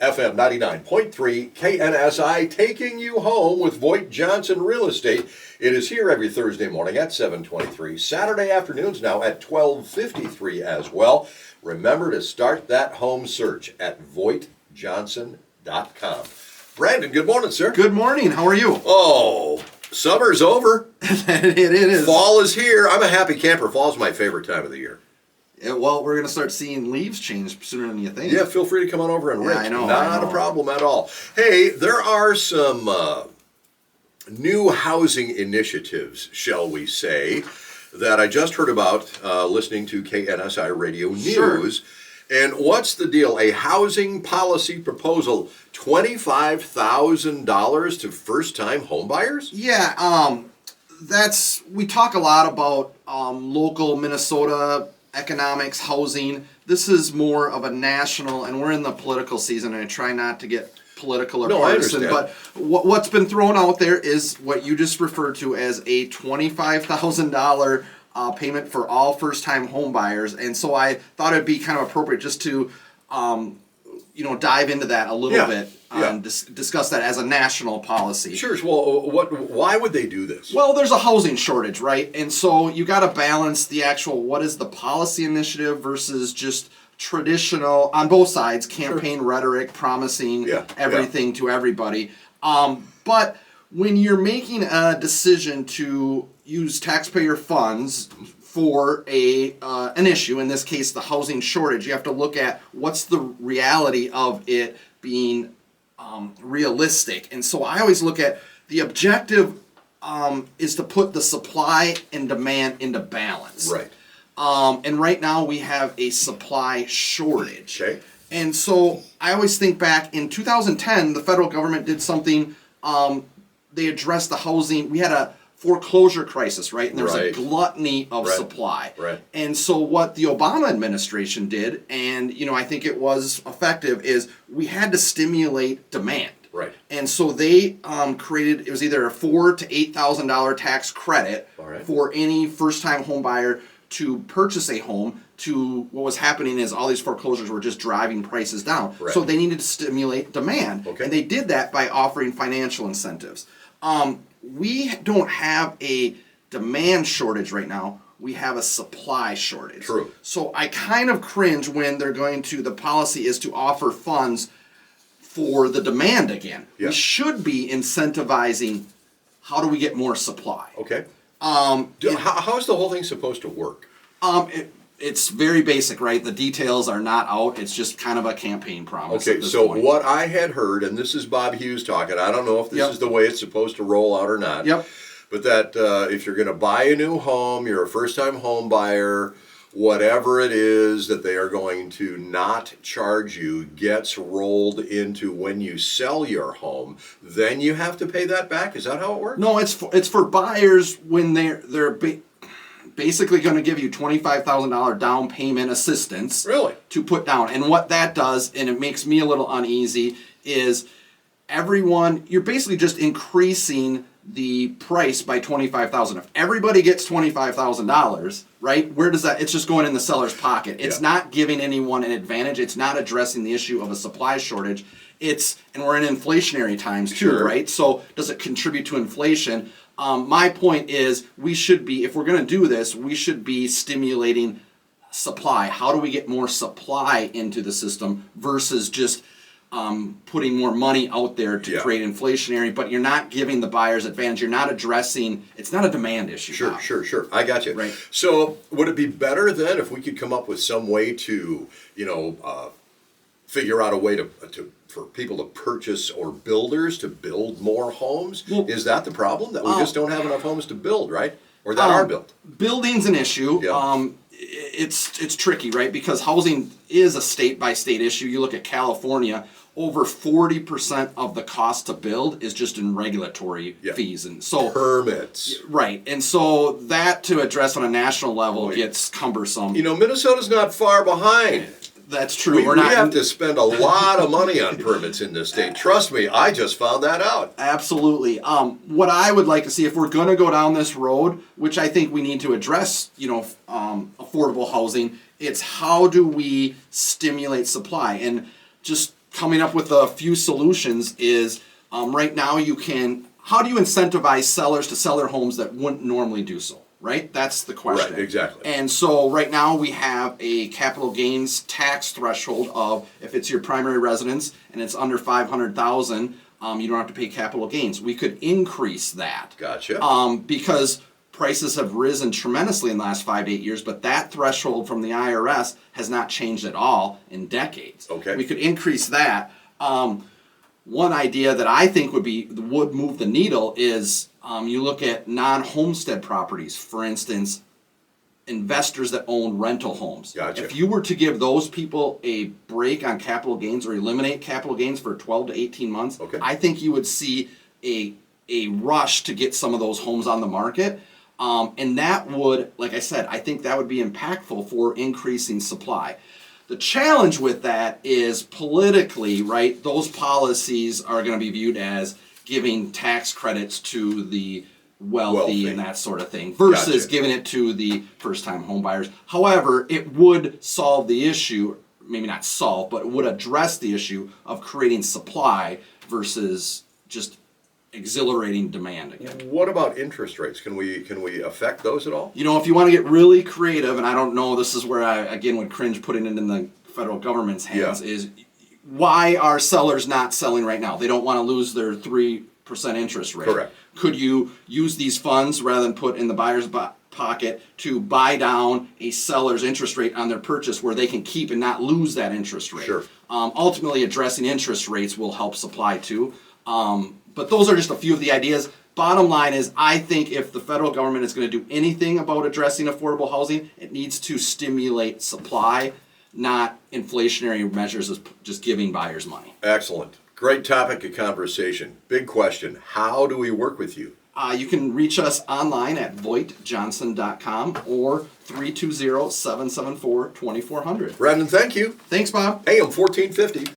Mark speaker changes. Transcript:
Speaker 1: FM 99.3 KNSI, taking you home with VoigtJohnson Real Estate. It is here every Thursday morning at 7:23, Saturday afternoons now at 12:53 as well. Remember to start that home search at VoigtJohnson.com. Brandon, good morning, sir.
Speaker 2: Good morning. How are you?
Speaker 1: Oh, summer's over.
Speaker 2: It is.
Speaker 1: Fall is here. I'm a happy camper. Fall's my favorite time of the year.
Speaker 2: Yeah, well, we're going to start seeing leaves change sooner than you think.
Speaker 1: Yeah, feel free to come on over and rake.
Speaker 2: I know.
Speaker 1: Not a problem at all. Hey, there are some new housing initiatives, shall we say, that I just heard about listening to KNSI Radio News.
Speaker 2: Sure.
Speaker 1: And what's the deal? A housing policy proposal, $25,000 to first-time homebuyers?
Speaker 2: Yeah, we talk a lot about local Minnesota economics, housing. This is more of a national, and we're in the political season, and I try not to get political or partisan, but what's been thrown out there is what you just referred to as a $25,000 payment for all first-time home buyers, and so I thought it'd be kind of appropriate just to dive into that a little bit, discuss that as a national policy.
Speaker 1: Sure. Well, why would they do this?
Speaker 2: Well, there's a housing shortage, right? And so you got to balance the actual what is the policy initiative versus just traditional, on both sides, campaign rhetoric promising everything to everybody. But when you're making a decision to use taxpayer funds for an issue, in this case the housing shortage, you have to look at what's the reality of it being realistic. And so I always look at the objective is to put the supply and demand into balance.
Speaker 1: Right.
Speaker 2: And right now we have a supply shortage.
Speaker 1: Okay.
Speaker 2: And so I always think back in 2010, the federal government did something. They addressed the housing. We had a foreclosure crisis, right? And there was a gluttony of supply.
Speaker 1: Right.
Speaker 2: And so what the Obama administration did, and I think it was effective, is we had to stimulate demand.
Speaker 1: Right.
Speaker 2: And so they created, it was either a $4,000 to $8,000 tax credit for any first-time home buyer to purchase a home. What was happening is all these foreclosures were just driving prices down.
Speaker 1: Right.
Speaker 2: So they needed to stimulate demand. Okay. And they did that by offering financial incentives. We don't have a demand shortage right now. We have a supply shortage.
Speaker 1: True.
Speaker 2: So I kind of cringe when the policy is to offer funds for the demand again. Yeah. We should be incentivizing how do we get more supply.
Speaker 1: Okay. How is the whole thing supposed to work?
Speaker 2: It's very basic, right? The details are not out. It's just kind of a campaign promise.
Speaker 1: Okay, so what I had heard, and this is Bob Hughes talking, I don't know if this is the way it's supposed to roll out or not.
Speaker 2: Yep.
Speaker 1: But that if you're going to buy a new home, you're a first-time home buyer, whatever it is that they are going to not charge you gets rolled into when you sell your home. Then you have to pay that back. Is that how it works?
Speaker 2: No, it's for buyers when they're basically going to give you $25,000 down payment assistance.
Speaker 1: Really?
Speaker 2: To put down. And what that does, and it makes me a little uneasy, is you're basically just increasing the price by $25,000. If everybody gets $25,000, right, where does that, it's just going in the seller's pocket. It's not giving anyone an advantage. It's not addressing the issue of a supply shortage. And we're in inflationary times too, right? So does it contribute to inflation? My point is we should be, if we're going to do this, we should be stimulating supply. How do we get more supply into the system versus just putting more money out there to create inflationary, but you're not giving the buyers advantage. You're not addressing, it's not a demand issue.
Speaker 1: Sure. I got you.
Speaker 2: Right.
Speaker 1: So would it be better then if we could come up with some way to, figure out a way for people to purchase or builders to build more homes? Well, is that the problem? That we just don't have enough homes to build, right? Or that are built?
Speaker 2: Building's an issue. Yeah. It's tricky, right? Because housing is a state-by-state issue. You look at California, over 40% of the cost to build is just in regulatory fees. And so
Speaker 1: permits.
Speaker 2: Right. And so that to address on a national level gets cumbersome.
Speaker 1: Minnesota's not far behind.
Speaker 2: That's true.
Speaker 1: We have to spend a lot of money on permits in this state. Trust me, I just found that out.
Speaker 2: Absolutely. What I would like to see, if we're going to go down this road, which I think we need to address, affordable housing, it's how do we stimulate supply? And just coming up with a few solutions is right now how do you incentivize sellers to sell their homes that wouldn't normally do so? Right? That's the question.
Speaker 1: Right, exactly.
Speaker 2: And so right now we have a capital gains tax threshold of if it's your primary residence and it's under 500,000, you don't have to pay capital gains. We could increase that.
Speaker 1: Gotcha.
Speaker 2: Because prices have risen tremendously in the last 5 to 8 years, but that threshold from the IRS has not changed at all in decades.
Speaker 1: Okay.
Speaker 2: We could increase that. One idea that I think would move the needle is you look at non-homestead properties, for instance, investors that own rental homes.
Speaker 1: Gotcha.
Speaker 2: If you were to give those people a break on capital gains or eliminate capital gains for 12 to 18 months,
Speaker 1: Okay.
Speaker 2: I think you would see a rush to get some of those homes on the market. And that would, like I said, I think that would be impactful for increasing supply. The challenge with that is politically, right? Those policies are going to be viewed as giving tax credits to the wealthy and that sort of thing versus
Speaker 1: Gotcha.
Speaker 2: giving it to the first-time home buyers. However, it would solve the issue, maybe not solve, but it would address the issue of creating supply versus just exhilarating demand again.
Speaker 1: What about interest rates? Can we affect those at all?
Speaker 2: You know, if you want to get really creative, and I don't know, this is where I, again, would cringe putting it in the federal government's hands, is why are sellers not selling right now? They don't want to lose their 3% interest rate.
Speaker 1: Correct.
Speaker 2: Could you use these funds rather than put in the buyer's pocket to buy down a seller's interest rate on their purchase where they can keep and not lose that interest rate?
Speaker 1: Sure.
Speaker 2: Ultimately, addressing interest rates will help supply too. But those are just a few of the ideas. Bottom line is, I think if the federal government is going to do anything about addressing affordable housing, it needs to stimulate supply, not inflationary measures of just giving buyers money.
Speaker 1: Excellent. Great topic of conversation. Big question. How do we work with you?
Speaker 2: You can reach us online at VoigtJohnson.com or 320-774-2400.
Speaker 1: Brandon, thank you.
Speaker 2: Thanks, Bob.
Speaker 1: AM 1450.